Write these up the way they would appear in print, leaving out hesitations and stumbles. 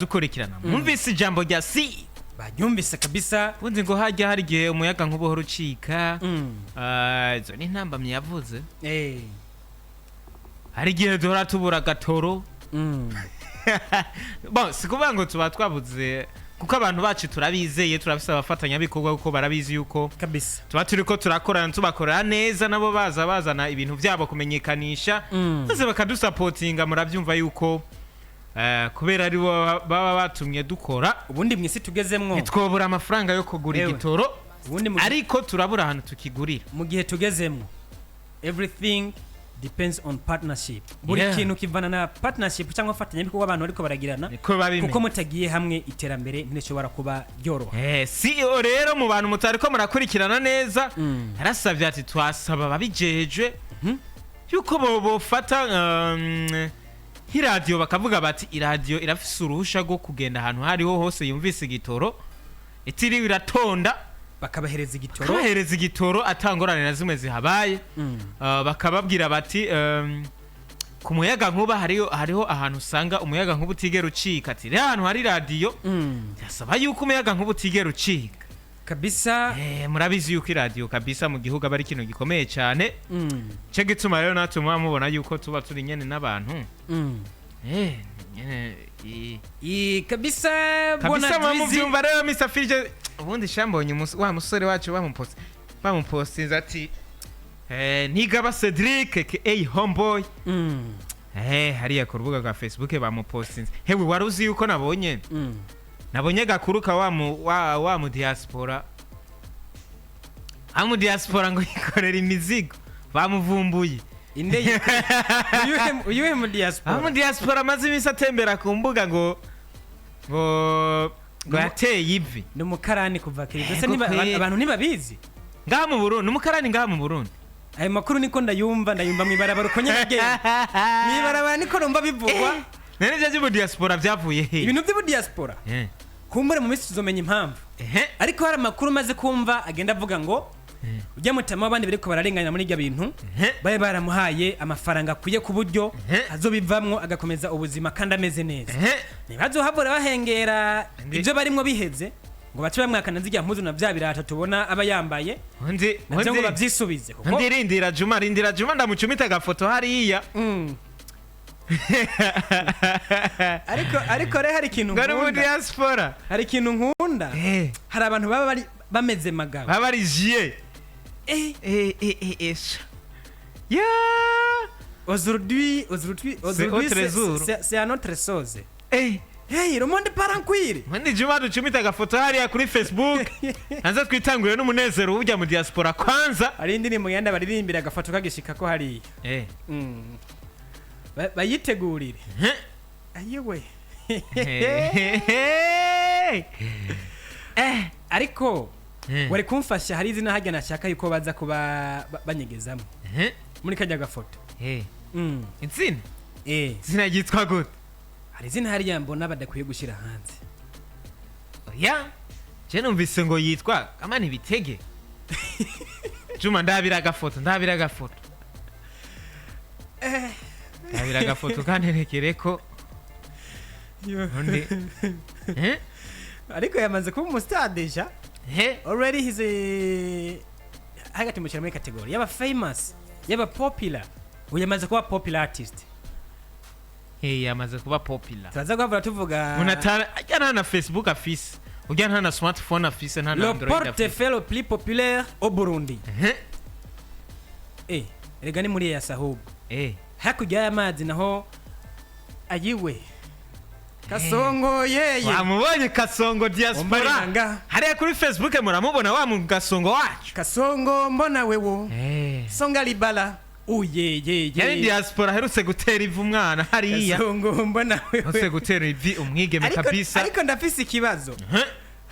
dukurikirana mwumvise ijambo rya si banyumvise kabisa bunzi ngo hajya hari gihe umuyaga nk'ubuhoro ucika izo ni ntambamye yavuze hari gihe duhora tubura gatoro bon sikuvuga ngo tuba twabuze kuko abantu bacu turabizeye turafise abafatanya bikorwa kuko barabizi yuko kabisa tuba turiko turakorana tubakorera neza nabo bazana ibintu byabo kumenyekanisha maze bakadusupportinga murabyumva yuko kubera ari baba batumye dukora ubundi mwisi tugezemwo nitwobura amafaranga yo kugura igitoro ariko turabura ahantu tukigurira mu gihe tugezemwo everything depends on partnership buri kintu kivana na partnership cyangwa fatanya bikorwa abantu ariko baragirana kuko mutagiye hamwe iterambere ntishobora kuba byoroha CEO rero mu bantu mutari ko murakurikirana neza yarasavye ati twasaba babijejwe yuko bofata radio bakavuga bati iradio irafise uruhusha rwo kugenda ahantu hariho hose yumvise igitoro itiri biratonda bakabahereza igitoro atangorane na zimwe zihabaye bakababwira bati ku muyaga nkuba hariho ahantu usanga umuyaga nkuba utigera ucika ati rero ahantu hari radio yasaba yuko umuyaga nkuba utigera ucika kabisa murabizi yuko radio kabisa mu gihugu abari kintu gikomeye cyane cyo gituma rero natuma mubona yuko tuba turi nyene n'abantu kabisa muvyumva rero Mr. Firje ubundi shambonye wa musore wacu bamupostinze ati ntigaba Cedric aka homeboy hariya ku rubuga rwa Facebook bamupostinze hewe waruzi yuko nabonye gakuruka wa mu diaspora amu diaspora ngo yikorera imizigo bamuvumbuye inde uyuhe mu diaspora amu diaspora maze imisi atembera ku mbuga ngo yateye ivi ni umukarani kuva kirizo se abantu nibabizi ngaha mu Burundi n'umukarani ngaha mu Burundi ayo makuru niko ndayumva mwibarabara uko nyagenge mwibarabara niko numva bivugwa nene byaje mu diaspora byavuye he ibintu by'u diaspora kumbure mu misi tuzomenya impamvu ariko hari amakuru maze kumva agenda avuga ngo ujya mutama abandi bariko bararenganya muri ibyo bintu baye baramuhaye amafaranga kuye ku buryo azobivamwo agakomeza ubuzima kandi ameze neza nibazohabura bahengera ibyo barimwo biheze ngo bace bamwakana zijya mpuzu na bya birata tubona aba yambaye nabyo ngo bavyisubize kuko rindira Juma ndamucumita agafoto hariya ariko rero hari ikintu nkunda hari ikintu nkunda hari abantu baba bameze magabo baba bari jie aujourd'hui c'est un autre chose le monde parankwire Mandi Juma ducumita agafoto hariya kuri Facebook hanze twitanguriye n'umunezero ujya mu diaspora kwanza ari indirimbo yanda baririmbira agafoto kagishika ko hariya bayitegurire ayewe ariko wari kumfasha hari izina hajya nashaka yuko baza kuba banyegezamo muri kajya gafoto izina yitwa gute hari izina hariya mbona badakwiye gushyira hanze je numvise ngo yitwa kama ni bitege Juma ndabira agafoto kandi rekereko ariko yamaze kuba umustadeja already he's hagati mu muri category yaba famous yaba popular uyamaze kuba popular artist yamaze kuba popular tuzaza guhavura tuvuga unatana na Facebook afise ujya na smartphone afise nta na Android afise le portefeuille plus populaire au Burundi rega ni muri ya sahubu hakujya y'amazi naho ayiwe Kasongo wamubonye Kasongo diaspora hariya kuri Facebook muramubona wa mu Kasongo wacu Kasongo mbona wewo songa libala yari diaspora herutse gutera ivu umwana hariya Kasongo mbona wewe herutse gutera ivi umwigeme kabisa ariko ndafise ikibazo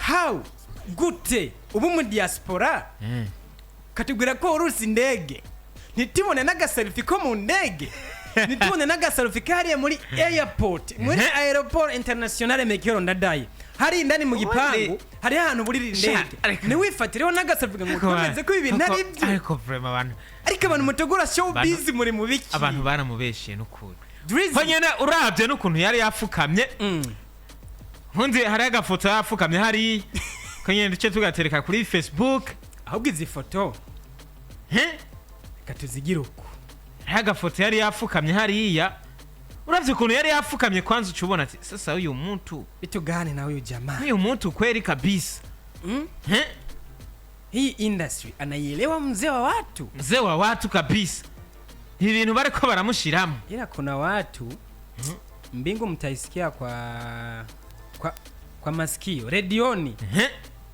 how gute ubu mu diaspora katubwira ko urusi indege nitibone n'agaselfie ko mu ndege nitubone n'agaselfie kariye muri airport muri aeroport international Mekero ndadaye hari indani mu gipangu hari ahantu burira indege ni wifatireho n'agaselfie ngo komeze ko ibi nari byo ariko vraiment abantu mutegura showbiz muri mubiki abantu baramubeshiye n'ukuri ho nyene urabye n'ukuntu yari yafukamye Hundi hari agafoto yafukamye hari ko nyene duce tugatereka kuri Facebook. Ahubwo izi foto katuzigira uko. Hari agafoto yari yafukamye hariya. Uravye ukuntu yari yafukamye kwanza ucubona ati sasa uyu muntu bitugane na uyu jamaa. Uyu muntu kweli kabisa. Hii industry anaielewa mzee wa watu. Mzee wa watu kabisa. Ibintu bariko baramushiramo. Ila kuna watu mbingu mtaisikia kwa masikio redioni.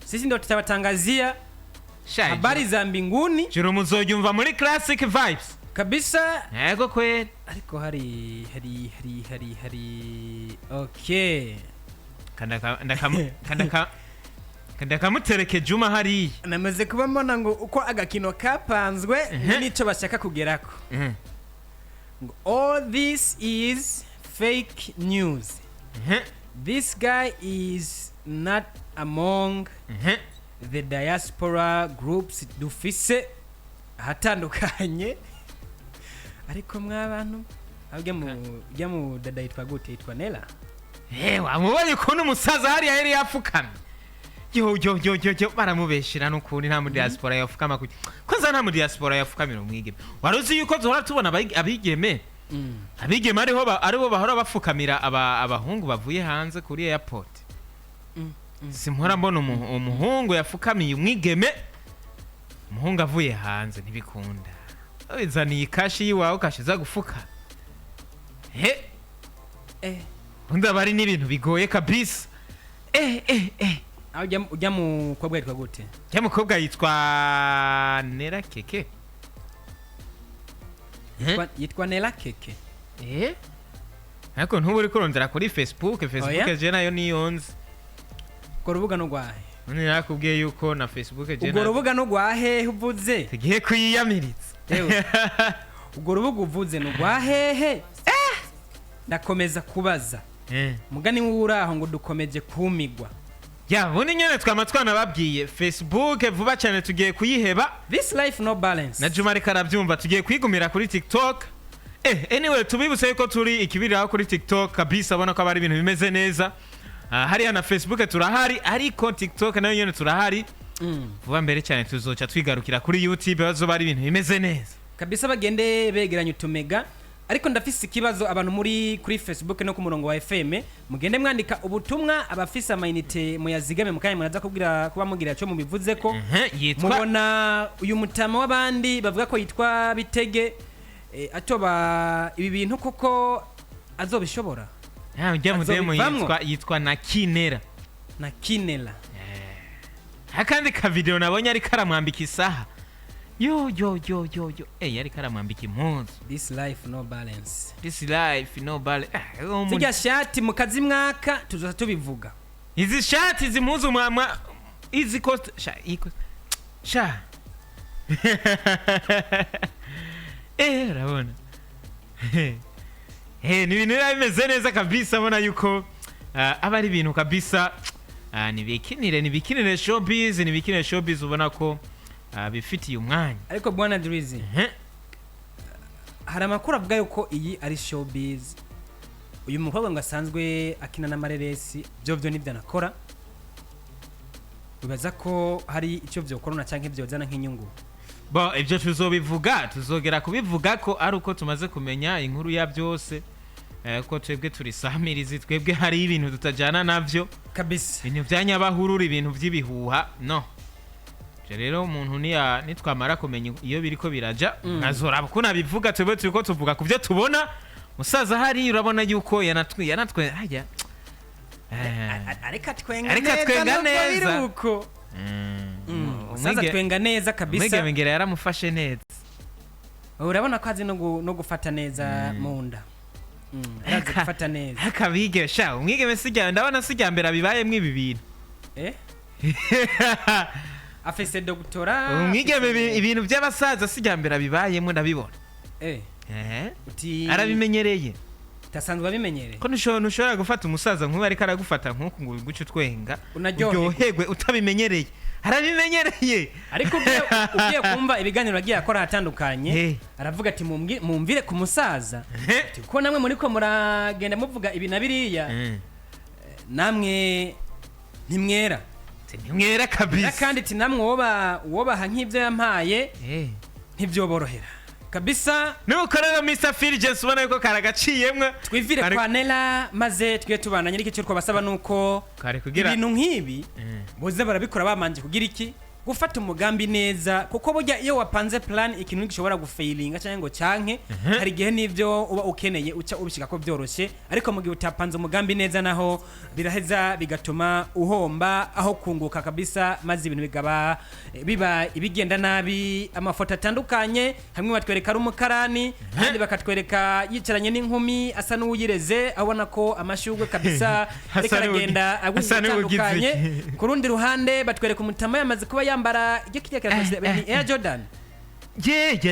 Sisi ndio tutabatangazia habari za mbinguni. Juru muzojumva muri Classic Vibes. Kabisa. Yego kweli. Ariko hari okay. Kanda kamutereke Juma hari. Namaze kuba mbona ngo uko agakino kapanzwe nico bashaka kugerako. Ngo all this is fake news. This guy is not among the diaspora groups dufise hatandukanye. Ariko mwabantu abya mu dada yitwa gute yitwa Nela. Wamubonye ukuntu umusaza hari yari yafukamye. Yo baramubeshira n'ukuri nta mu diaspora yafukama kuki. Kwanza nta mu diaspora yafukamira umwigeme. Waruzi yuko zora tubona abigeme. Abigeme aribo bahora bafukamira abahungu bavuye hanze kuri airport. Simpora mbona umuhungu yafukamiye umwigeme. Umuhungu avuye hanze ntibikunda. Bizaniye ikashi yiwawe kashiza gufuka. Unda bari n'ibintu bigoye kabisa. Ujya mu kobwa yitwa gute? Ujya mu kobwa yitwa Nela Keke. Yitwa Nela Keke. Ariko ntubu uri kurondera kuri Facebook je nayo niyonze. Ko rubuga no gwahe? None nakubwiye yuko na Facebook je ubwo rubuga no gwahe uvuze? Tugiye kuyiyamiritsa. Ubwo rubuga uvuze no gwahehe? Ndakomeza kubaza. Mugani w'uraho ngo dukomeje kumigwa. Ya bone nyene twamatwana babwiye Facebook vuba cyane tugiye kuyiheba. This life no balance. Na Juma reka arabyumva tugiye kwigumira kuri TikTok. Anyway tubibuse yuko turi ikibiriraho kuri TikTok kabisa abona ko abari ibintu bimeze neza. Hariya na Facebook turahari ariko TikTok nayo nyene turahari. Vuba mbere cyane tuzoca twigarukira kuri YouTube bazo bari ibintu bimeze neza. Kabisa bagende begeranya utumega. Ariko ndafise ikibazo abantu muri kuri Facebook no ku murongo wa FM mugende mwandika ubutumwa abafisa amayinite muyazigame mukanye muraza kubwira kuba mugira cyo mubivuze ko mubona uyu mutama w'abandi bavuga ko yitwa Bitege atoba ibi bintu koko azobishobora. Ujya mudemo yitwa Nakinera. Hakandi ka video nabonye ari karamwambika isaha. Yo yari karamwambika impunzu. This life no balance. Sijya shati mukazi mwaka tuzoza tubivuga. Izi shati izi mpuzu mama izi cost sha rabona. Ni bintu bimeze neza kabisa mbona yuko abari ibintu kabisa nibikinire showbiz ubona ko bifitiye umwanya. Ariko bwana Drizzy hari amakuru avuga yuko iyi ari showbiz. Uyu mukobwa ngo asanzwe akina na mareresi byo nibyo nakora. Bibaza ko hari icyo byo korona cyangwa ibyo zana nk'inyungu. Ibyo tuzogera kubivuga ko ari uko tumaze kumenya inkuru ya byose. Ko twebwe turi samirizi twebwe hari ibintu tutajana navyo kabisa. Ibintu byanyabahurura ibintu by'ibihuha no. Rero umuntu nitwamara kumenya iyo biriko biraja nazora bakuna bivuga twebwe turiko tuvuga kuvyo tubona. Musaza hari urabona yuko yanatwe hajya areka twenga neza uko musaza twenga neza kabisa. Mwege ngera yaramufashe neza. Urabona ko azi no gufata neza munda. Arazi gufata neza. Akabige sha umwigeme sijya ndabona sijya mbere bibaye mwibi bintu. Afise doctora. Umwigeme ibintu by'abasaza sijya mbere bibayemo ndabibona. Arabimenyereye. Tasanzwe abimenyereye. Ko nushobora gufata umusaza nk'ubu ari karagufata nk'uko ngo guce twenga. Uryoherwe utabimenyereye. Arabimenyereye. Ariko ugiye kumva ibiganiro agiye akora hatandukanye aravuga ati mumvire ku musaza. Ko namwe muri ko muragenda muvuga ibi nabiriya. namwe ntimwera ntimwera kabisa kandi ati namwe wobaha nk'ibyo yampaye ntibyoborohera kabisa. nuko rero Mr Fulgence ubona yuko karagaciyemwe twivire kwa Nela maze twiye tubana nyiri icyo twabasaba nuko ibintu nk'ibi boze barabikora bamanje kugira iki gufata umugambi neza kuko burya iyo wapanze plan ikintu gishobora gufailinga cyangwa ngo cyanke hari gihe nivyo uba ukeneye uca ubishika ko byoroshye ariko mu gihe utapanze umugambi neza naho biraheza bigatuma uhomba aho kunguka kabisa maze ibintu biba ibigenda nabi. Amafoto atandukanye hamwe batwereka ari umukarani kandi bakatwereka yicaranye n'inkumi asa n'uwuyireze abona ko amashugwe kabisa ariko aragenda agutandukanye. Ku rundi ruhande batwereka umutama yamaze kuba yambara icyo kijya ni Air Jordan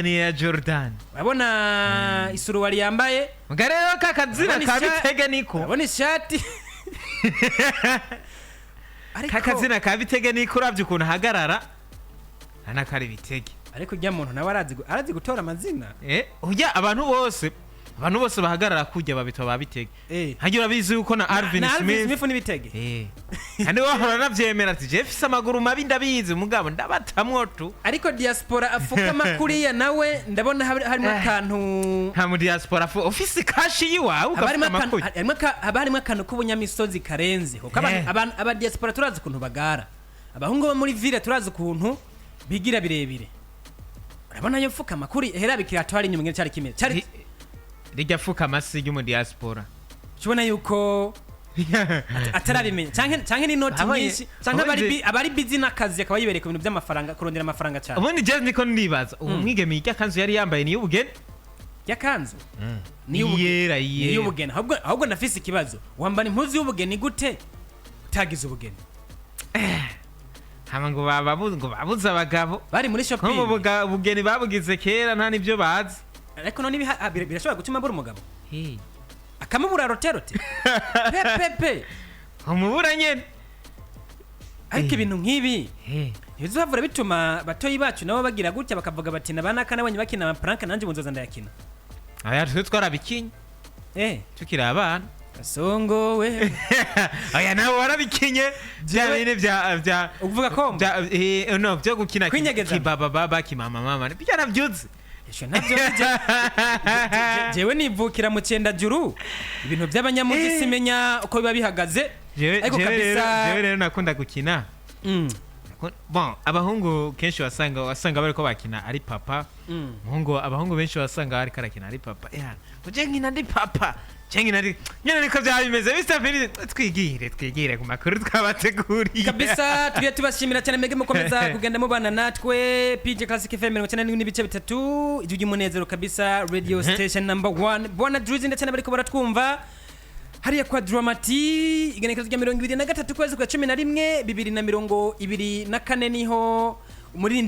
ni Air Jordan wabona isuruwari yambaye mugarero kakazina kabitege niko wabona ishati kakazina kabitege niko uravye ukuntu hagarara anakari bitege ariko ujya muntu nawe arazi gutora amazina ujya abantu bose bahagarara kujya babitwa babitege hagira bizi yuko na Alvin Smith nibitege kandi wahora navyemera ati Jeff amaguru mabi ndabizi mugabo ndabatamwo tu ariko diaspora afuka makuri ya nawe ndabona harimo akantu nta mu diaspora office cash yiwawe harimo akantu k'ubunyamisozi karenze kuko aba diaspora turazi kuntu bagara abahungu bo muri ville turazi kuntu bigira birebire urabona yo fuka makuri hera bikirato hari inyuma cyari kimeze cyari rijya fuka amasigi mu diaspora cyubona yuko atarabimenya canke ni noti nyinshi canke abari busy nakazi akaba yibereka ibintu by'amafaranga kurondera amafaranga cyane. Ubundi je niko ndibaza umwigeme y'icya kanzu yari yambaye ni y'ubugeni yakanzu ni y'ubugeni ahubwo nafise ikibazo wambara impuzu y'ubugeni gute utagize ubugeni hama ngo babuze abagabo bari muri shopping ubugeni babugize kera nta nibyo bazi ariko none birashobora gutuma buri umugabo akamubura roterote pepepe umubura nyene ariko ibintu nk'ibi bizavura bituma batoyi bacu nabo bagira gutya bakavuga bati nabana kana abanye bakina amaprank nanje bunzoza ndayakina aya twe twarabikinye tukira abana Kasongo we aya nawe warabikinye byabine bya uvuga ko no byo gukina kibaba kimama mama byaravyuze jewe nivukira mu cyenda juru ibintu by'abanyamugi simenya uko biba bihagaze ariko kabisa jewe rero nakunda gukina bon abahungu kenshi wasanga bariko bakina ari papa abahungu benshi wasanga bari karakina ari papa uje nkina ndi papa nyine niko byabimeze bisafiri twigire ku makuru twabateguriye kabisa tugiye tubashimira cyane mwege mukomeza kugenda mubana natwe PJ Classic FM 94.3 ijugi munezero kabisa radio station number 1 bona Drizzy ndetse n'abariko baratwumva hariya kwa Dramati igenekerezo rya 23 kwezi kwa 11 2024 niho muri